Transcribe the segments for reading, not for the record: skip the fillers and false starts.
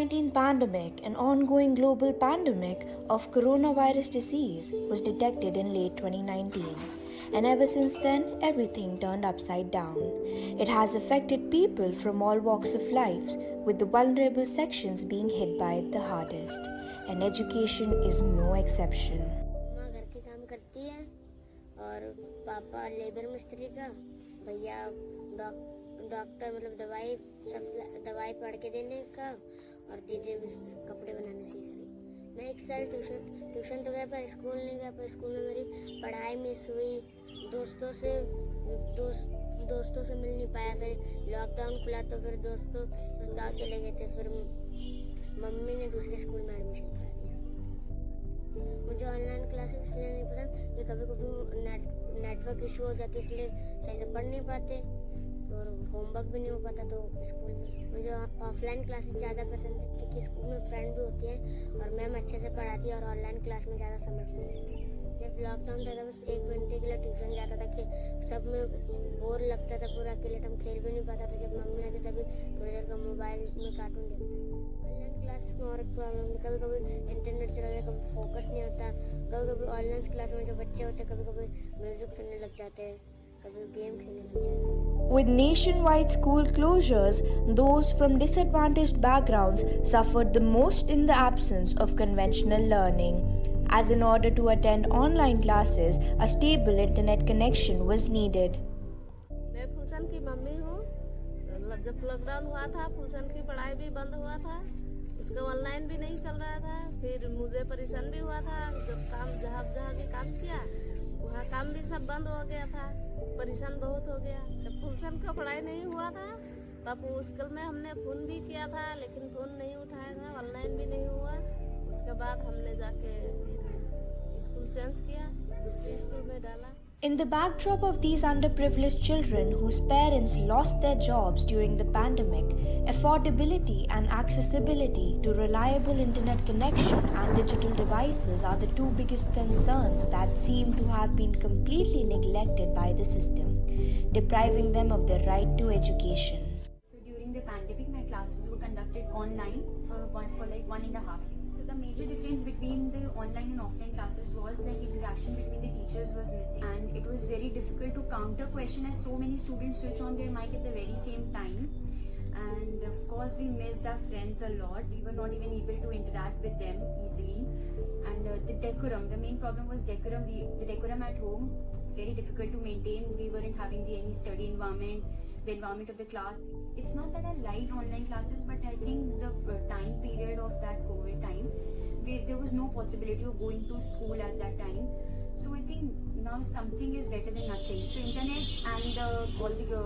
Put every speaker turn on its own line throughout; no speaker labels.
COVID-19 pandemic, an ongoing global pandemic of coronavirus disease, was detected in late 2019. And ever since then, everything turned upside down. It has affected people from all walks of life, with the vulnerable sections being hit by it the hardest. And education is no exception.
माँ घर के काम करती है और पापा labour मिस्त्री का, भैया डॉक्टर मतलब दवाई पढ़ के देने का, और दीदी कपड़े बनाने सीख रही। मैं एक साल ट्यूशन तो गया पर स्कूल नहीं गया, पर स्कूल में मेरी पढ़ाई मिस हुई, दोस्तों से मिल नहीं पाया। फिर लॉकडाउन खुला तो फिर दोस्तों गाँव चले गए थे, फिर मम्मी ने दूसरे स्कूल में एडमिशन करा दिया। मुझे ऑनलाइन क्लासेस इसलिए नहीं पसंद कि कभी कभी नेटवर्क इशू हो जाती, इसलिए सही से पढ़ नहीं पाते और होमवर्क भी नहीं हो पाता। तो स्कूल में मुझे ऑफलाइन क्लासेस ज़्यादा पसंद है, क्योंकि स्कूल में फ्रेंड भी होती है और मैम अच्छे से पढ़ाती है और ऑनलाइन क्लास में ज़्यादा समझ नहीं लगती। जब लॉकडाउन था तब बस 1 घंटे के लिए ट्यूशन जाता था, कि सब में बोर लगता था, पूरा अकेले टाइम खेल भी नहीं पाता था। जब मम्मी आती तभी थोड़ी देर का मोबाइल में कार्टून देखता था। ऑनलाइन क्लास में और एक प्रॉब्लम है, कभी कभी इंटरनेट चला जाता, कभी फोकस नहीं होता। कभी कभी ऑनलाइन क्लास में जो बच्चे होते हैं कभी कभी म्यूजिक सुनने लग जाते हैं, कभी गेम खेलने लग जाते हैं।
With nationwide school closures, those from disadvantaged backgrounds suffered the most in the absence of conventional learning. As in order to attend online classes, a stable internet connection was needed.
मैं फुलसन की mummy हूँ। जब lockdown हुआ था, फुलसन की पढ़ाई भी बंद हुआ था, उसका ऑनलाइन भी नहीं चल रहा था। फिर मुझे परेशान भी हुआ था, जब काम जहाँ भी काम किया वहाँ काम भी सब बंद हो गया था, परेशान बहुत हो गया। जब फुलसन का पढ़ाई नहीं हुआ था तब स्कूल में हमने फ़ोन भी किया था, लेकिन फ़ोन नहीं उठाया था, ऑनलाइन भी नहीं हुआ। उसके बाद हमने जाके फिर स्कूल चेंज किया, दूसरे स्कूल में डाला।
In the backdrop of these underprivileged children whose parents lost their jobs during the pandemic, affordability and accessibility to reliable internet connection and digital devices are the two biggest concerns that seem to have been completely neglected by the system, depriving them of their right to education.
So during the pandemic, my classes were conducted online for like 1.5 years. So the major difference between the online and offline classes was that interaction between the teachers was missing, and it was very difficult to counter question as so many students switch on their mic at the very same time. And of course, we missed our friends a lot. We were not even able to interact with them easily. And the decorum, the main problem was decorum. The decorum at home, it's very difficult to maintain. We weren't having any study environment, the environment of the class. It's not that I liked online classes, but I think the time period of that COVID time, there was no possibility of going to school at that time. So I think now something is better than nothing. So internet and all the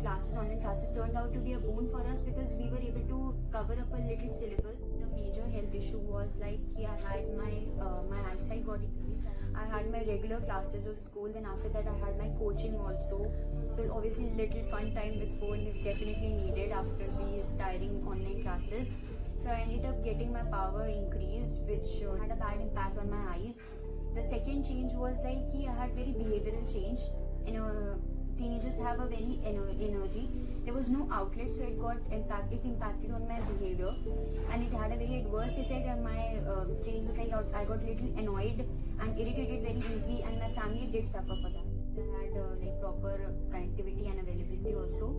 classes, online classes turned out to be a boon for us, because we were able to cover up a little syllabus. The major health issue was like, I had my eyesight got decreased. I had my regular classes of school, then after that I had my coaching also. So obviously little fun time with phone is definitely needed after these tiring online classes. So I ended up getting my power increased, which had a bad impact on my eyes. The second change was like, I had very behavioral change. Teenagers have a very energy. There was no outlet, so it impacted on my behavior, and it had a very adverse effect on my change. Was like I got a little annoyed and irritated very easily, and my family did suffer for that. So I had like proper connectivity and availability also.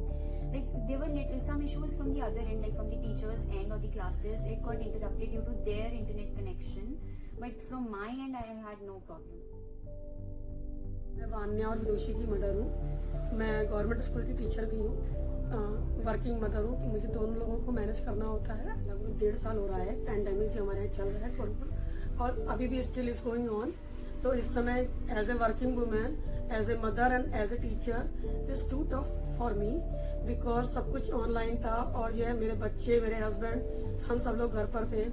Like there were some issues from the other end, like from the teachers' end or the classes. It got interrupted due to their internet connection, but from my end I had no problem.
मैं वान्या और जोशी की mother हूँ। मैं government school की teacher भी हूँ, working mother हूँ। तो मुझे दोनों लोगों को मैनेज करना होता है। लगभग 1.5 साल हो रहा है पैंडेमिक जो हमारे यहाँ चल रहा है कोरोना, और अभी भी स्टिल इज गोइंग ऑन। तो इस समय as a working women, as a mother and as a teacher is too tough for me, because सब कुछ ऑनलाइन था, और जो है मेरे बच्चे, मेरे हस्बैंड, हम सब लोग घर पर थे।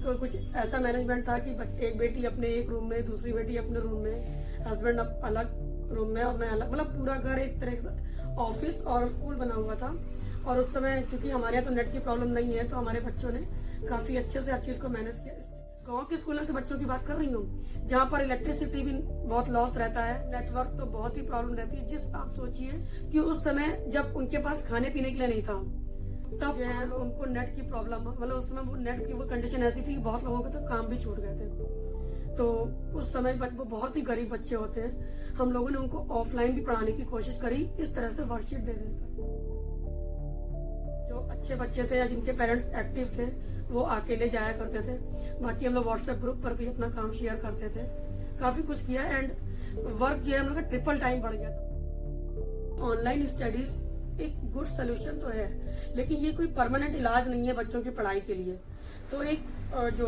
तो कुछ ऐसा मैनेजमेंट था कि एक बेटी अपने एक रूम में, दूसरी बेटी अपने रूम में, हस्बैंड अलग रूम में और मैं अलग, मतलब पूरा घर एक तरह का ऑफिस और स्कूल बना हुआ था। और उस समय क्योंकि हमारे यहाँ तो नेट की प्रॉब्लम नहीं है, तो हमारे बच्चों ने काफी अच्छे से हर चीज को मैनेज किया। गांव के स्कूलों के बच्चों की बात कर रही हूँ, जहाँ पर इलेक्ट्रिसिटी भी बहुत लॉस रहता है, नेटवर्क तो बहुत ही प्रॉब्लम रहती है। जिस आप सोचिए कि उस समय जब उनके पास खाने पीने के लिए नहीं था, तब जो है उनको नेट की प्रॉब्लम, मतलब उस समय वो नेट की वो कंडीशन ऐसी थी कि बहुत लोगों के तो काम भी छूट गए थे। तो उस समय वो बहुत ही गरीब बच्चे होते हैं, हम लोगों ने उनको ऑफलाइन भी पढ़ाने की कोशिश करी, इस तरह से वर्कशीट दे देकर। जो अच्छे बच्चे थे या जिनके पेरेंट्स एक्टिव थे वो आके ले जाया करते थे, बाकी हम लोग व्हाट्सएप ग्रुप पर भी अपना काम शेयर करते थे। काफी कुछ किया एंड वर्क जो है हम लोग का ट्रिपल टाइम बढ़ गया था। ऑनलाइन स्टडीज एक गुड सोल्यूशन तो है, लेकिन ये कोई परमानेंट इलाज नहीं है बच्चों की पढ़ाई के लिए। तो एक जो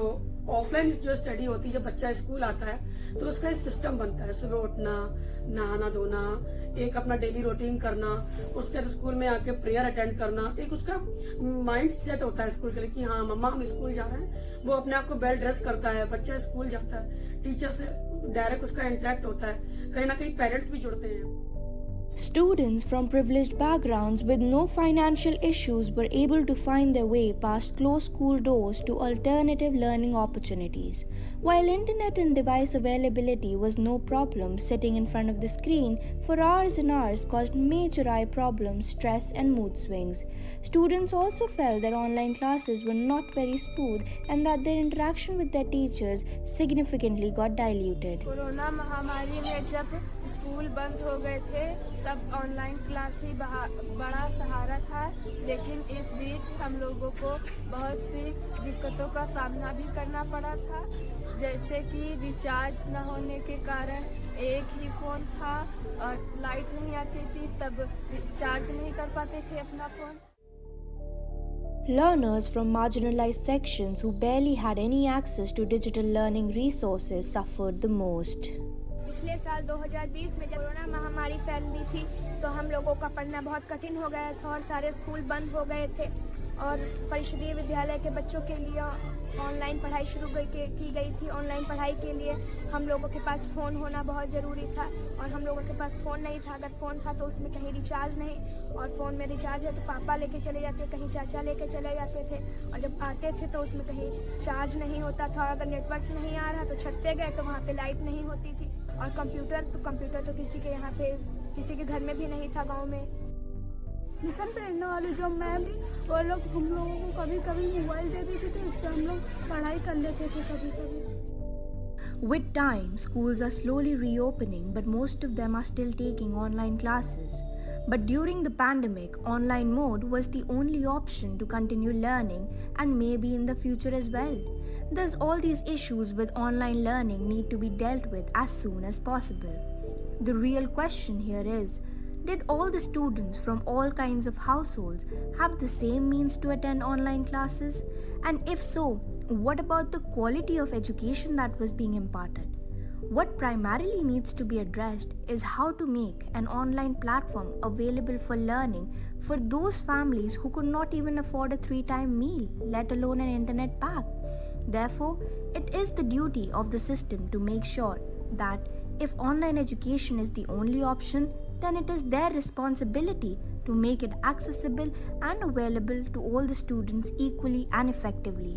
ऑफलाइन जो स्टडी होती है, जब बच्चा स्कूल आता है तो उसका एक सिस्टम बनता है, सुबह उठना, नहाना धोना, एक अपना डेली रूटीन करना, उसके बाद स्कूल में आके प्रेयर अटेंड करना, एक उसका माइंड सेट होता है स्कूल के लिए कि हाँ मम्मा हम स्कूल जा रहे हैं। वो अपने आप को वेल ड्रेस करता है, बच्चा स्कूल जाता है, टीचर से डायरेक्ट उसका इंटरेक्ट होता है, कहीं ना कहीं पेरेंट्स भी जुड़ते हैं।
Students from privileged backgrounds with no financial issues were able to find their way past closed school doors to alternative learning opportunities. While internet and device availability was no problem, sitting in front of the screen for hours and hours caused major eye problems, stress, and mood swings. Students also felt that online classes were not very smooth and that their interaction with their teachers significantly got diluted.
Corona महामारी में जब school बंद हो गए थे तब online class ही बड़ा सहारा था, लेकिन इस बीच हम लोगों को बहुत सी दिक्कतों का सामना भी करना पड़ा था, जैसे कि रिचार्ज न होने के कारण एक ही फ़ोन था और लाइट नहीं आती थी, तब चार्ज नहीं कर पाते थे अपना phone.
Learners from marginalized sections who barely had any access to digital learning resources suffered the most.
पिछले साल 2020 में जब कोरोना महामारी फैल गई थी तो हम लोगों का पढ़ना बहुत कठिन हो गया था और सारे स्कूल बंद हो गए थे और परिषदीय विद्यालय के बच्चों के लिए ऑनलाइन पढ़ाई शुरू की गई थी। ऑनलाइन पढ़ाई के लिए हम लोगों के पास फ़ोन होना बहुत ज़रूरी था और हम लोगों के पास फ़ोन नहीं था। अगर फ़ोन था तो उसमें कहीं रिचार्ज नहीं, और फ़ोन में रिचार्ज है तो पापा लेके चले जाते, कहीं चाचा लेके चले जाते थे, और जब आते थे तो उसमें कहीं चार्ज नहीं होता था, और अगर नेटवर्क नहीं आ रहा तो छत पे गए तो वहाँ पे लाइट नहीं होती थी। और कंप्यूटर तो किसी के यहाँ पे किसी के घर में भी नहीं था गाँव में।
मिशन प्रेरणा वाले जो मैम थी वो लोग हम लोगों को कभी कभी मोबाइल दे देते थे, इससे हम लोग पढ़ाई कर लेते थे कभी कभी।
With time, schools are slowly reopening, but most of them are still taking online classes. But during the pandemic, online mode was the only option to continue learning, and maybe in the future as well. Thus, all these issues with online learning need to be dealt with as soon as possible. The real question here is, did all the students from all kinds of households have the same means to attend online classes? And if so, what about the quality of education that was being imparted? What primarily needs to be addressed is how to make an online platform available for learning for those families who could not even afford a 3-time meal, let alone an internet pack. Therefore, it is the duty of the system to make sure that if online education is the only option, then it is their responsibility to make it accessible and available to all the students equally and effectively.